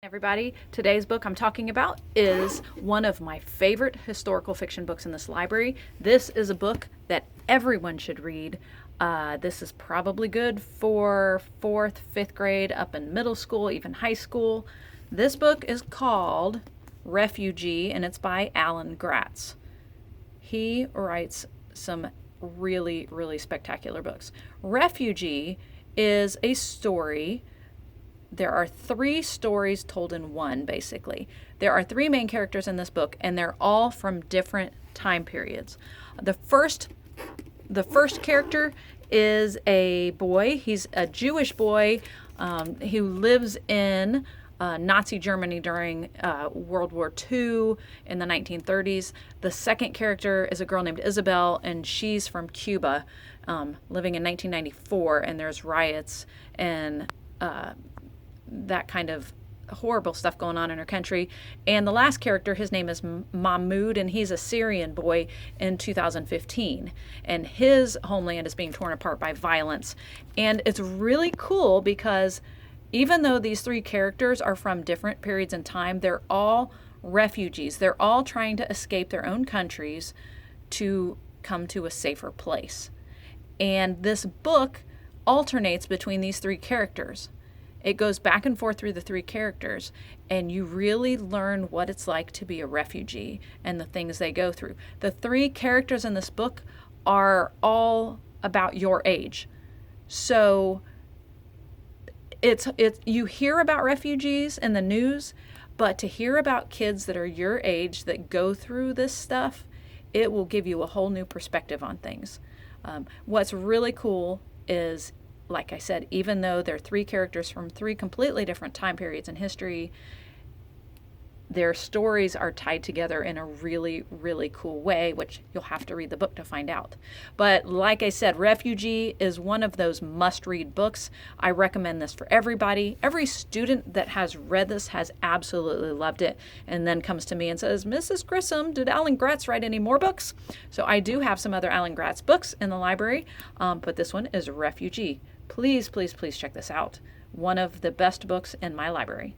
Everybody, today's book I'm talking about is one of my favorite historical fiction books in this library. This is a book that everyone should read. This is probably good for 4th, 5th grade, up in middle school, even high school. This book is called Refugee, and it's by Alan Gratz. He writes some really, really spectacular books. Refugee is a story. There are 3 stories told in one, basically. There are 3 main characters in this book, and they're all from different time periods. The first character is a boy. He's a Jewish boy who lives in Nazi Germany during World War II in the 1930s. The second character is a girl named Isabel, and she's from Cuba, living in 1994, and there's riots and that kind of horrible stuff going on in her country. And the last character, his name is Mahmoud, and he's a Syrian boy in 2015. And his homeland is being torn apart by violence. And it's really cool because even though these 3 characters are from different periods in time, they're all refugees. They're all trying to escape their own countries to come to a safer place. And this book alternates between these 3 characters. It goes back and forth through the 3 characters, and you really learn what it's like to be a refugee and the things they go through. The 3 characters in this book are all about your age. So it's you hear about refugees in the news, but to hear about kids that are your age that go through this stuff, it will give you a whole new perspective on things. What's really cool is, like I said, even though they're 3 characters from 3 completely different time periods in history, their stories are tied together in a really, really cool way, which you'll have to read the book to find out. But like I said, Refugee is one of those must-read books. I recommend this for everybody. Every student that has read this has absolutely loved it, and then comes to me and says, Mrs. Grissom, did Alan Gratz write any more books? So I do have some other Alan Gratz books in the library, but this one is Refugee. Please, please, please check this out. One of the best books in my library.